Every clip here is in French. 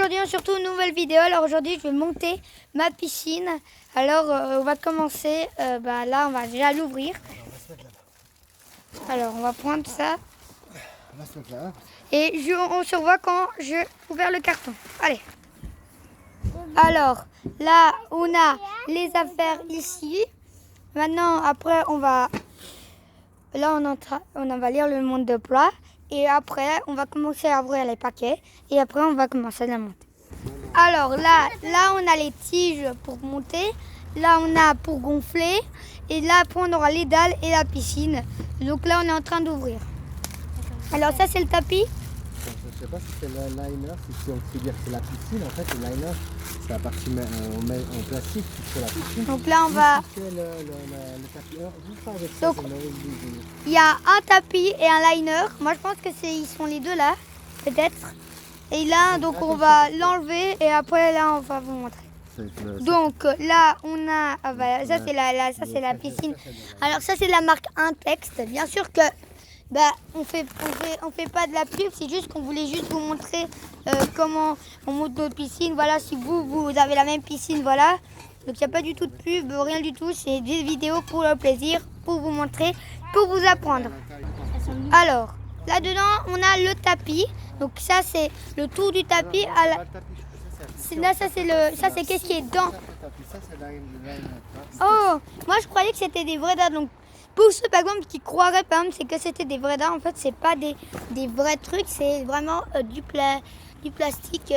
aujourd'hui on se retrouve une nouvelle vidéo. Alors aujourd'hui je vais monter ma piscine. Alors on va commencer, là on va déjà l'ouvrir. Alors on va prendre ça. Et on se revoit quand je ouvre le carton. Allez. Alors là on a les affaires ici. Maintenant après on va lire le monde de plat. Et après, on va commencer à ouvrir les paquets. Et après, on va commencer à la monter. Alors là, on a les tiges pour monter. Là, on a pour gonfler. Et là, après, on aura les dalles et la piscine. Donc là, on est en train d'ouvrir. Alors ça, c'est le tapis. Je ne sais pas si c'est le liner, si on peut dire que c'est la piscine. En fait, le liner, c'est la partie on met en plastique sur la piscine. Donc là, on va... le tapis. Donc, il y a un tapis et un liner. Moi, je pense que ils sont les deux là, peut-être. Et là, donc on va l'enlever et après, là, on va vous montrer. Donc là, on a... ça, c'est la piscine. Alors ça, c'est la marque Intex. Bien sûr que... on fait pas de la pub, c'est juste qu'on voulait juste vous montrer comment on monte notre piscine. Voilà, si vous avez la même piscine, voilà. Donc il n'y a pas du tout de pub, rien du tout. C'est des vidéos pour le plaisir, pour vous montrer, pour vous apprendre. Alors, là-dedans, on a le tapis. Donc ça, c'est le tour du tapis. Là, ça, c'est qu'est-ce qui est dedans. Oh, moi, je croyais que c'était des vrais dalles. Donc, pour ceux, par exemple, qui croiraient, par exemple, c'est que c'était des vrais dalles. En fait, c'est pas des vrais trucs. C'est vraiment du plastique.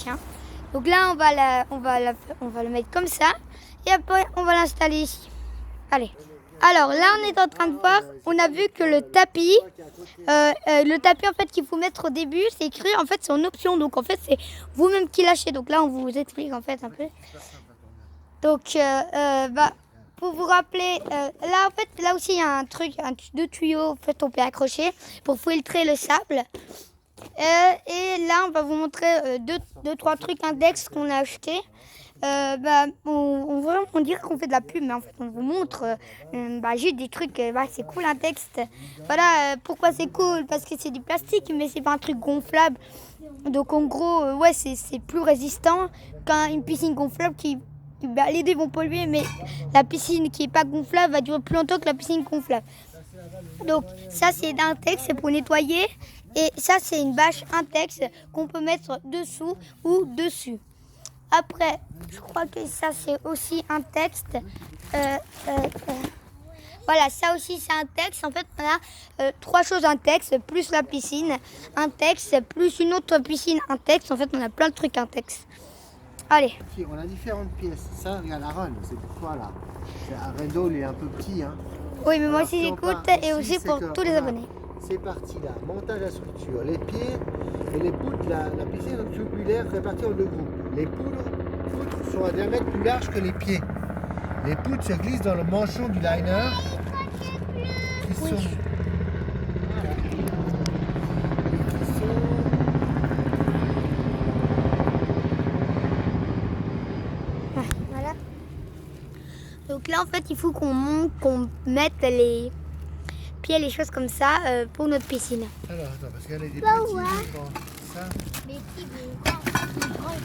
Hein. Donc là, on va le mettre comme ça. Et après, on va l'installer ici. Allez. Alors là, on est en train de voir. On a vu que le tapis, en fait, qu'il faut mettre au début, c'est écrit, en fait, c'est en option. Donc, en fait, c'est vous-même qui lâchez. Donc là, on vous explique, en fait, un peu. Donc, pour vous rappeler, là, en fait, là aussi, il y a deux tuyaux, en fait, on peut accrocher pour filtrer le sable. Et là, on va vous montrer deux, trois trucs index qu'on a achetés. On dirait qu'on fait de la pub, mais en fait, on vous montre juste des trucs. C'est cool un texte. Voilà, pourquoi c'est cool? Parce que c'est du plastique, mais c'est pas un truc gonflable. Donc, en gros, c'est plus résistant qu'une piscine gonflable qui. Les deux vont polluer, mais la piscine qui est pas gonflable va durer plus longtemps que la piscine gonflable. Donc, ça, c'est d'Intex, c'est pour nettoyer. Et ça, c'est une bâche Intex qu'on peut mettre dessous ou dessus. Après, je crois que ça, c'est aussi un texte. Voilà, ça aussi, c'est un texte. En fait, on a trois choses un texte, plus la piscine, un texte, plus une autre piscine, un texte. En fait, on a plein de trucs un texte. Allez. On a différentes pièces. Ça, regarde la run, c'est pour toi là. Un rideau, il est un peu petit. Hein. Oui, mais moi aussi j'écoute et aussi pour tous les abonnés. C'est parti là, montage à structure. Les pieds et les poutres, la piscine tubulaire répartie en deux groupes. Les poutres sont à diamètre plus large que les pieds. Les poutres se glissent dans le manchon du liner. Voilà. Donc là en fait il faut qu'on mette les pieds, les choses comme ça pour notre piscine. Alors attends, parce qu'elle est des petits, ça. Les petits, les grands,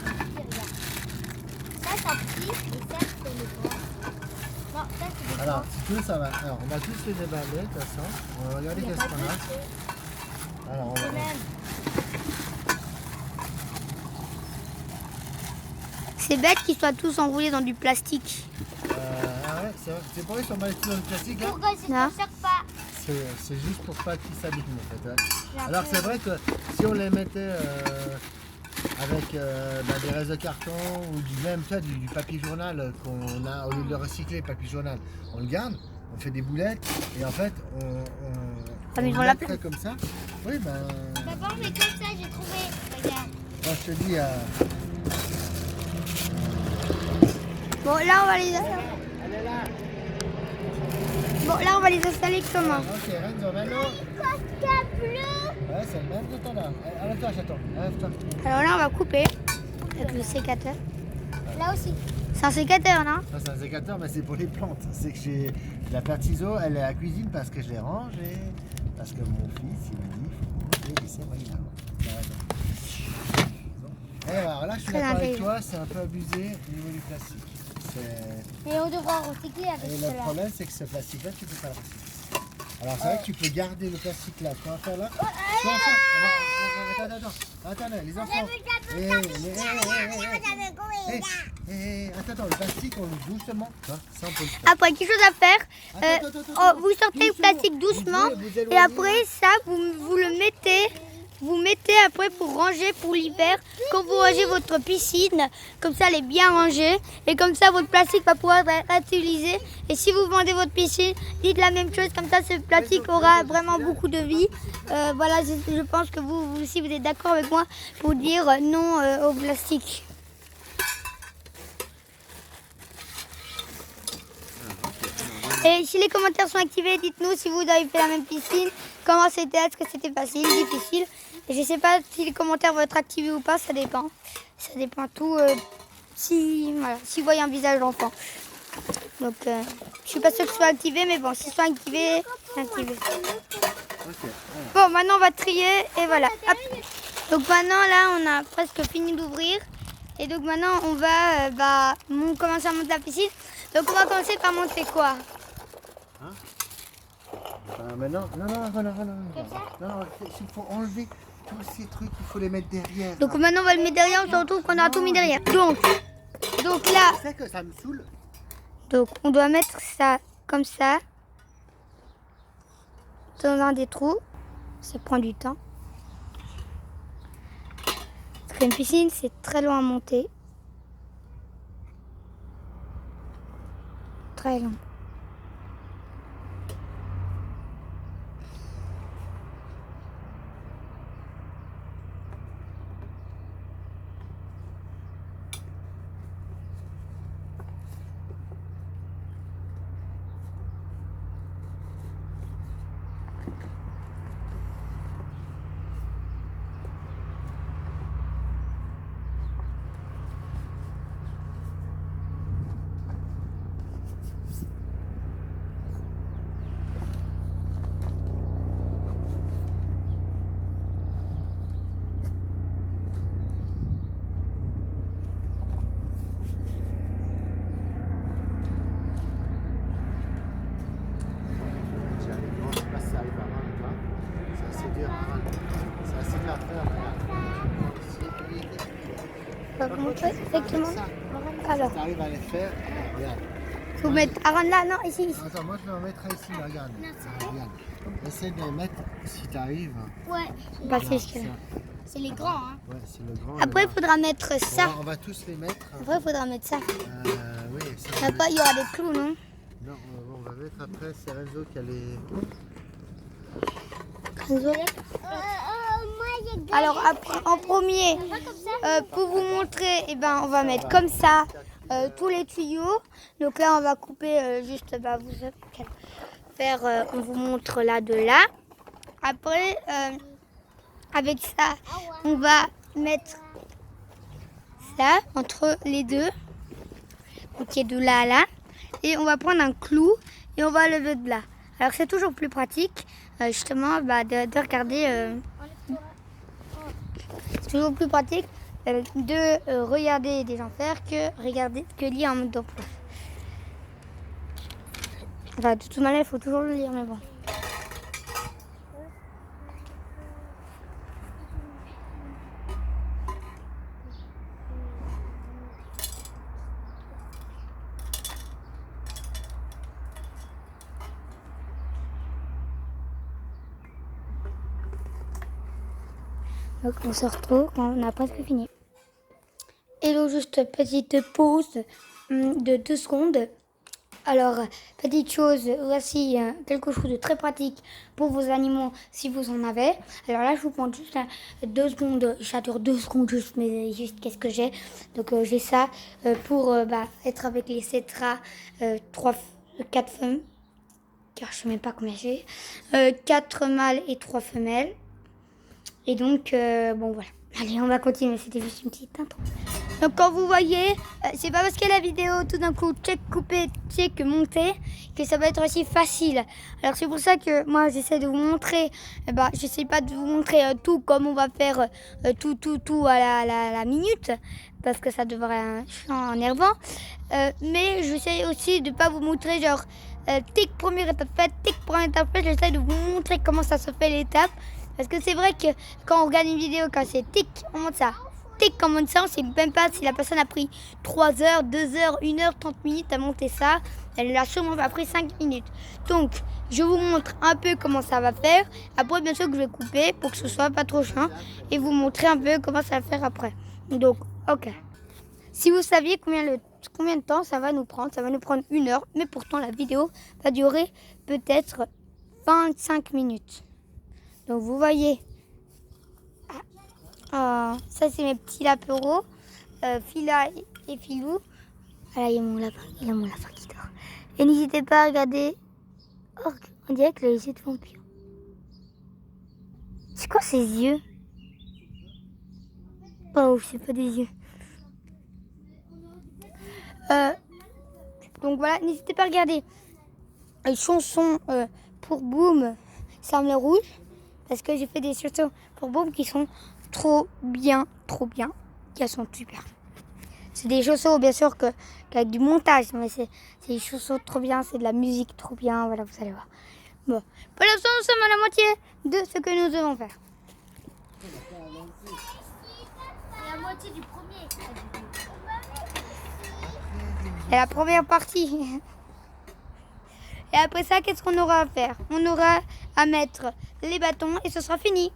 ça petit et ça c'est le grand. Non, ça c'est le Alors, si tu veux, ça va. Alors, on va tous les déballer, de toute façon. On va regarder qu'est-ce qu'on a. Alors, on va... C'est bête qu'ils soient tous enroulés dans du plastique. Ah ouais, c'est pour eux qu'ils sont mal dans le plastique, là. Pourquoi ça ne sert pas? C'est juste pour pas qu'ils s'abîment, en fait. Hein. Alors, c'est vrai que si on les mettait avec des restes de carton ou même du papier journal qu'on a, au lieu de le recycler, papier journal, on le garde, on fait des boulettes et en fait on la fait comme ça. Oui, D'abord, mais comme ça, j'ai trouvé. Regarde. Moi, je te dis. Bon, là on va les. Elle est là. Bon, là on va les installer comment? Ok, Renzo, maintenant. Ouais, c'est le même que t'en as. Enlève-toi, chaton. Enlève-toi. Alors là on va couper avec le sécateur. Là aussi. C'est un sécateur, non? Ça, c'est un sécateur, mais c'est pour les plantes. C'est que j'ai la paire de ciseaux, elle est à la cuisine parce que je les range et parce que mon fils, il me dit, il faut manger, il sait, moi, il a. là, je suis Très d'accord avec intelligent. toi, c'est un peu abusé au niveau du plastique. C'est- Et on devra recycler avec Et le cela. problème, c'est que ce plastique-là, tu peux pas le recycler. Alors, c'est vrai que tu peux garder le plastique là. Ce qu'on va faire là, attends, les enfants. Attends, le plastique, on le doucement. Ça, on peut le faire. Après, quelque chose à faire. Attends, Vous sortez le plastique doucement et après ça, vous le mettez. Vous mettez après pour ranger pour l'hiver. Quand vous rangez votre piscine, comme ça elle est bien rangée. Et comme ça votre plastique va pouvoir être utilisé. Et si vous vendez votre piscine, dites la même chose. Comme ça ce plastique aura vraiment beaucoup de vie. Voilà, je pense que vous aussi vous êtes d'accord avec moi pour dire non au plastique. Et si les commentaires sont activés, dites-nous si vous avez fait la même piscine, comment c'était, est-ce que c'était facile, difficile. Et je ne sais pas si les commentaires vont être activés ou pas, ça dépend. Ça dépend tout si vous voyez un visage d'enfant. Donc je ne suis pas sûre que ce soit activé, mais bon, si ce soit activé, c'est activé. Bon, maintenant on va trier et voilà. Hop. Donc maintenant là, on a presque fini d'ouvrir. Et donc maintenant on va commencer à monter la piscine. Donc on va commencer par monter quoi? Maintenant, non, il faut enlever tous ces trucs, il faut les mettre derrière. Donc maintenant on va le mettre derrière, on se retrouve qu'on aura tout mis derrière. Donc là, Tu sais que ça me saoule. donc on doit mettre ça comme ça dans un des trous. Ça prend du temps. Parce qu'une piscine c'est très long à monter. Très long. On va vous montrer effectivement. Alors, Tu arrives à les faire, regarde. vous mettez Aaron là, non, ici. Attends, moi je vais en mettre ici, là, regarde. Regarde. Essaie de mettre, si tu arrives. Ouais, Passer jusqu'à là. c'est les grands, hein. Ouais, c'est le grand. Après, il faudra mettre ça. On va tous les mettre. Après, il faudra mettre ça. Oui, ça. Après, il y aura des clous, non? Non, on va mettre après, c'est Renzo qui a les. Renzo. Alors, après, en premier, pour vous montrer, eh ben, on va mettre comme ça tous les tuyaux. Donc là, on va couper juste, on vous montre là de là. Après, avec ça, on va mettre ça entre les deux. Ok, de là à là. Et on va prendre un clou et on va lever de là. Alors c'est toujours plus pratique, justement, de regarder. C'est toujours plus pratique de regarder des gens faire que lire en mode d'emploi. Enfin, de toute manière, il faut toujours le lire, mais bon. Donc on se retrouve quand on a presque fini. Hello, juste petite pause de 2 secondes. Alors, petite chose, voici quelque chose de très pratique pour vos animaux si vous en avez. Alors là, je vous prends juste 2 secondes, ça dure 2 secondes juste, mais juste qu'est-ce que j'ai. Donc j'ai ça pour être avec les cétras, 4 femmes, car je ne sais même pas combien j'ai, 4 mâles et 3 femelles. Et donc, bon voilà. Allez, on va continuer, c'était juste une petite intro. Donc quand vous voyez, c'est pas parce que la vidéo tout d'un coup check coupé, check monté que ça va être aussi facile. Alors c'est pour ça que moi j'essaie de vous montrer, j'essaie pas de vous montrer tout comme on va faire tout à la minute parce que ça devrait être énervant. Mais j'essaie aussi de pas vous montrer genre tic première étape faite, tic première étape faite. J'essaie de vous montrer comment ça se fait l'étape parce que c'est vrai que quand on regarde une vidéo, quand c'est tic, on monte ça. Comme on sait, on ne sait même pas si la personne a pris 3 heures, 2 heures, 1 heure, 30 minutes à monter ça. Elle l'a sûrement pas pris 5 minutes. Donc, je vous montre un peu comment ça va faire. Après, bien sûr que je vais couper pour que ce soit pas trop chiant. Et vous montrer un peu comment ça va faire après. Donc, ok. Si vous saviez combien de temps ça va nous prendre 1 heure. Mais pourtant, la vidéo va durer peut-être 25 minutes. Donc, vous voyez... ça c'est mes petits lapereaux, Fila et Filou. Voilà, il y a mon lapin qui dort. Et n'hésitez pas à regarder. Oh, on dirait que les yeux de vampire. C'est quoi ces yeux? Oh, c'est pas des yeux. Donc voilà, n'hésitez pas à regarder les chansons pour Boom, Sable Rouge. Parce que j'ai fait des chansons pour Boom qui sont trop bien, qui sont super. C'est des chansons bien sûr qu'avec du montage, mais c'est des chansons trop bien, c'est de la musique trop bien, voilà, vous allez voir. Bon, pour l'instant nous sommes à la moitié de ce que nous devons faire. La moitié du premier. C'est la première partie. Et après ça, qu'est-ce qu'on aura à faire? On aura à mettre les bâtons et ce sera fini.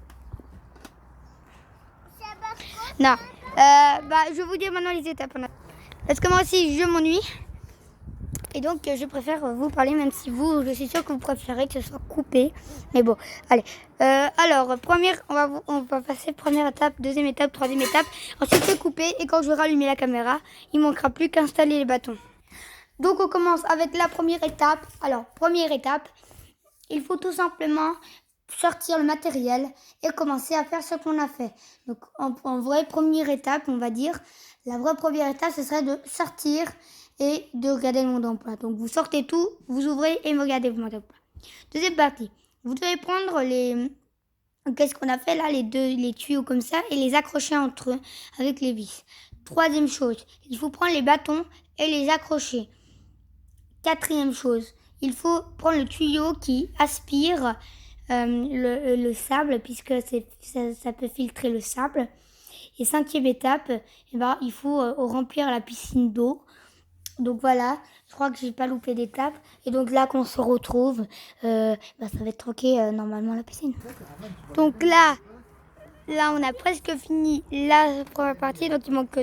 Non, je vais vous dire maintenant les étapes. Parce que moi aussi, je m'ennuie. Et donc, je préfère vous parler, même si je suis sûre que vous préférez que ce soit coupé. Mais bon, allez. Alors, on va passer première étape, deuxième étape, troisième étape. Ensuite, c'est coupé. Et quand je vais rallumer la caméra, il ne manquera plus qu'installer les bâtons. Donc, on commence avec la première étape. Alors, première étape, il faut tout simplement sortir le matériel et commencer à faire ce qu'on a fait. Donc en vraie première étape, on va dire, la vraie première étape, ce serait de sortir et de regarder le monde d'emploi. Donc vous sortez tout, vous ouvrez et vous regardez le monde d'emploi. Deuxième partie, vous devez prendre qu'est-ce qu'on a fait là, les tuyaux comme ça et les accrocher entre eux avec les vis. Troisième chose, il faut prendre les bâtons et les accrocher. Quatrième chose, il faut prendre le tuyau qui aspire le sable, puisque ça peut filtrer le sable. Et cinquième étape, il faut remplir la piscine d'eau. Donc voilà, je crois que j'ai pas loupé d'étape. Et donc là qu'on se retrouve, ça va être troqué normalement la piscine. Donc là on a presque fini la première partie. Donc il manque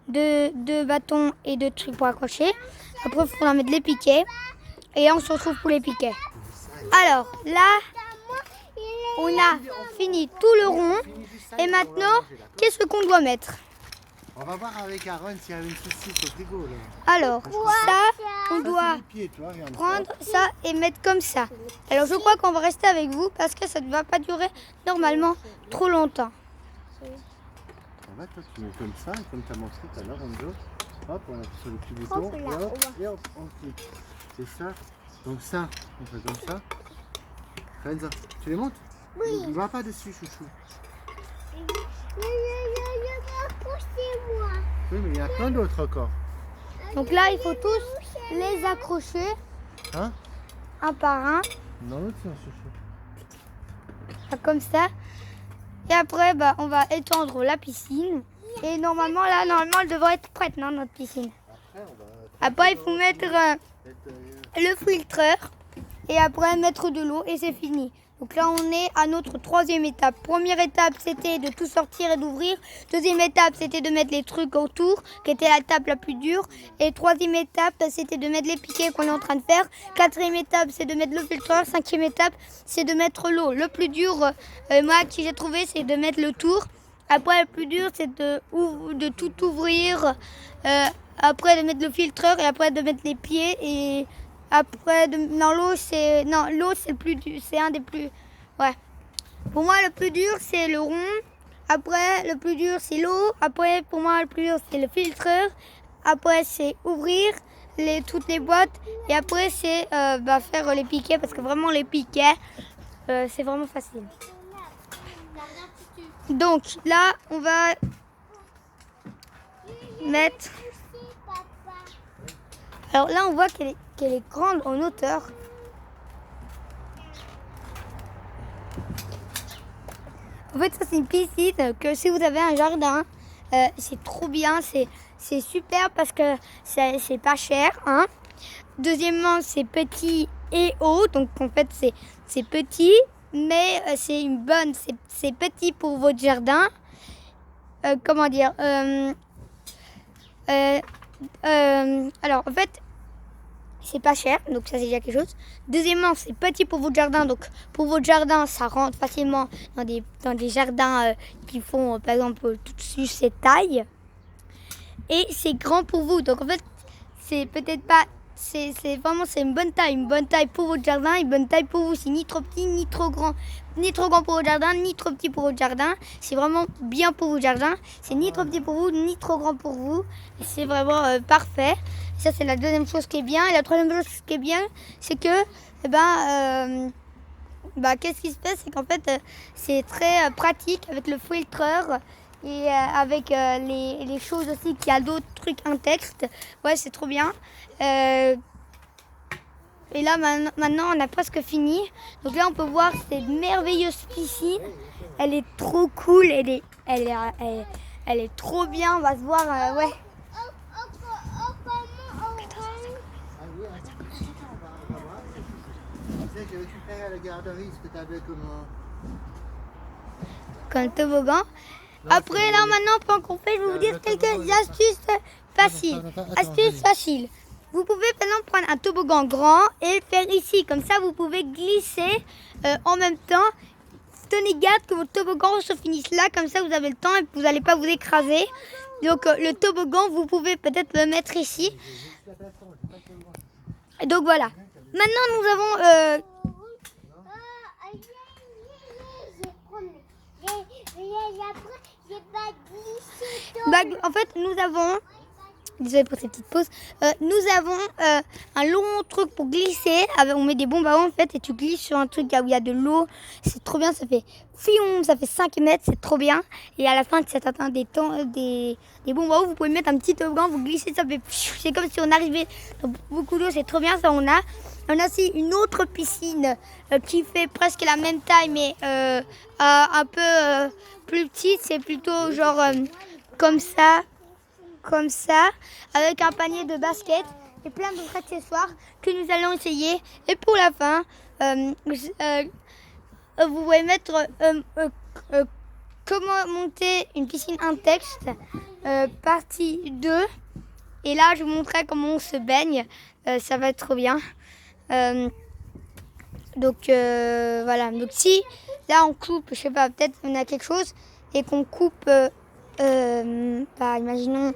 deux bâtons et 2 trucs pour accrocher. Après il faudra mettre les piquets. Et on se retrouve pour les piquets. Alors là, on a fini tout le rond. Et maintenant, qu'est-ce qu'on doit mettre? On va voir avec Aaron s'il y a une saucisse au frigo. Là. Alors, ça, on doit prendre ça et mettre comme ça. Alors, je crois qu'on va rester avec vous parce que ça ne va pas durer normalement trop longtemps. Ça va, toi, tu mets comme ça, comme tu as montré tout à l'heure, Anjo. Hop, on appuie sur le petit bouton et hop, on clique. C'est ça. Donc ça, on fait comme ça. Renza, tu les montes? Oui. Il ne va pas dessus, chouchou. Oui, mais il y a plein d'autres encore. Donc là, il faut tous les accrocher. Hein? Un par un. Dans l'autre sens, chouchou. Comme ça. Et après, on va étendre la piscine. Et normalement, elle devrait être prête, non, notre piscine. Après, il faut mettre le filtreur. Et après, mettre de l'eau et c'est fini. Donc là, on est à notre troisième étape. Première étape, c'était de tout sortir et d'ouvrir. Deuxième étape, c'était de mettre les trucs autour, qui était l'étape la plus dure. Et troisième étape, c'était de mettre les piquets qu'on est en train de faire. Quatrième étape, c'est de mettre le filtreur. Cinquième étape, c'est de mettre l'eau. Le plus dur, moi, que j'ai trouvé, c'est de mettre le tour. Après, le plus dur, c'est de tout ouvrir. Après, de mettre le filtreur et après, de mettre les pieds et... Après, l'eau, c'est le plus dur. C'est un des plus... Ouais. Pour moi, le plus dur, c'est le rond. Après, le plus dur, c'est l'eau. Après, pour moi, le plus dur, c'est le filtreur. Après, c'est ouvrir toutes les boîtes. Et après, c'est faire les piquets. Parce que vraiment, les piquets, c'est vraiment facile. Donc, là, on va mettre... Alors là, on voit qu'elle est grande en hauteur. En fait, ça, c'est une piscine que si vous avez un jardin, c'est trop bien. C'est super parce que c'est pas cher. Hein. Deuxièmement, c'est petit et haut. Donc, en fait, c'est petit, mais c'est une bonne... C'est petit pour votre jardin. Comment dire alors, en fait, c'est pas cher, donc ça c'est déjà quelque chose. Deuxièmement, c'est petit pour votre jardin, donc pour votre jardin, ça rentre facilement dans des jardins qui font, par exemple, tout cette taille. Et c'est grand pour vous, donc en fait, c'est peut-être pas... C'est vraiment une bonne taille pour votre jardin, une bonne taille pour vous. C'est ni trop petit, ni trop grand pour votre jardin, ni trop petit pour votre jardin. C'est vraiment bien pour votre jardin. C'est ni trop petit pour vous, ni trop grand pour vous. C'est vraiment parfait. Et ça, c'est la deuxième chose qui est bien. Et la troisième chose qui est bien, c'est que, qu'est-ce qui se passe, c'est qu'en fait, c'est très pratique avec le filtreur. Et avec les choses aussi, qu'il y a d'autres trucs, un texte. Ouais, c'est trop bien. Et là, maintenant, on a presque fini. Donc là, on peut voir cette merveilleuse piscine. Elle est trop cool. Elle est trop bien. On va se voir, ouais. Tu sais que tu fais à la garderie ce que tu avais Comme toboggan. Après, là, maintenant, pendant qu'on fait, je vais vous dire quelques astuces faciles. Astuces faciles. Vous pouvez maintenant prendre un toboggan grand et le faire ici. Comme ça, vous pouvez glisser en même temps. Tenez garde que votre toboggan se finisse là. Comme ça, vous avez le temps et vous n'allez pas vous écraser. Donc, le toboggan, vous pouvez peut-être le mettre ici. Donc, voilà. Maintenant, nous avons... en fait, nous avons... Désolée pour cette petite pause. Nous avons un long truc pour glisser. On met des bons ballons en fait et tu glisses sur un truc où il y a de l'eau. C'est trop bien, ça fait fion, ça fait 5 mètres, c'est trop bien. Et à la fin, ça atteint des bons ballons. Vous pouvez mettre un petit toboggan, vous glissez, ça fait... C'est comme si on arrivait dans beaucoup d'eau, c'est trop bien, ça on a. On a aussi une autre piscine qui fait presque la même taille, mais un peu plus petite. C'est plutôt genre comme ça, avec un panier de basket et plein d'autres accessoires que nous allons essayer. Et pour la fin, vous pouvez mettre comment monter une piscine en texte, partie 2. Et là, je vous montrerai comment on se baigne. Ça va être trop bien. Donc voilà. Donc si là on coupe, je sais pas, peut-être on a quelque chose et qu'on coupe, imaginons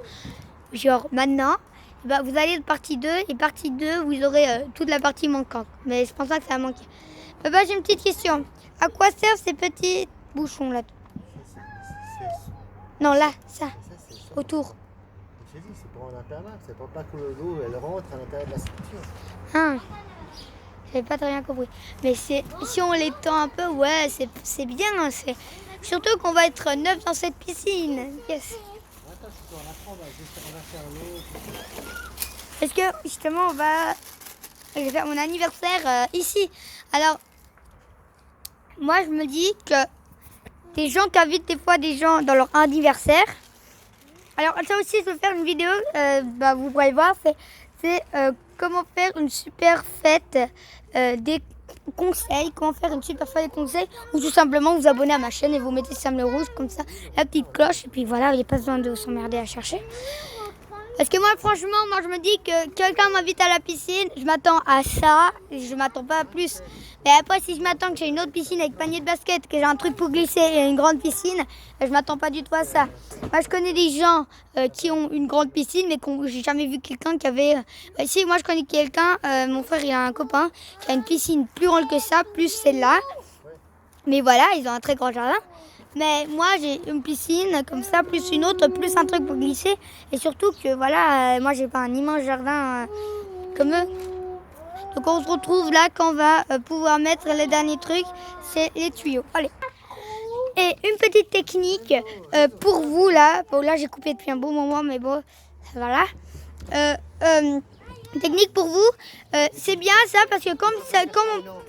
genre maintenant, vous allez de partie 2 et partie 2 vous aurez toute la partie manquante. Mais je pense pas que ça va manquer. J'ai une petite question. À quoi servent ces petits bouchons là? Non là, ça autour. J'ai dit, c'est pour un imperméable, c'est pour pas que l'eau elle rentre à l'intérieur de la structure. Ah, j'avais pas très bien compris. Mais si on les tend un peu, ouais, c'est bien. C'est surtout qu'on va être 9 dans cette piscine. Yes. Attends, si on apprend, on va faire l'eau. Parce que justement, je vais faire mon anniversaire ici. Alors, moi, je me dis que des gens qui invitent des fois des gens dans leur anniversaire. Alors, ça aussi, je vais faire une vidéo, vous pourrez voir, c'est comment faire une super fête des conseils, comment faire une super fête des conseils, ou tout simplement vous abonner à ma chaîne et vous mettez ça le rouge, comme ça, la petite cloche, et puis voilà, il n'y a pas besoin de s'emmerder à chercher. Parce que moi, franchement, je me dis que quelqu'un m'invite à la piscine, je m'attends à ça, je m'attends pas à plus. Mais après, si je m'attends que j'ai une autre piscine avec panier de basket, que j'ai un truc pour glisser et une grande piscine, je m'attends pas du tout à ça. Moi, je connais des gens qui ont une grande piscine, mais j'ai jamais vu quelqu'un qui avait... si, moi, je connais quelqu'un, mon frère, il a un copain qui a une piscine plus grande que ça, plus celle-là. Mais voilà, ils ont un très grand jardin. Mais moi, j'ai une piscine comme ça, plus une autre, plus un truc pour glisser. Et surtout que voilà, moi, j'ai pas un immense jardin comme eux. Donc on se retrouve là quand on va pouvoir mettre les derniers trucs, c'est les tuyaux. Allez. Et une petite technique pour vous là. Bon, là, j'ai coupé depuis un beau moment, mais bon, voilà. Technique pour vous, c'est bien ça parce que comme on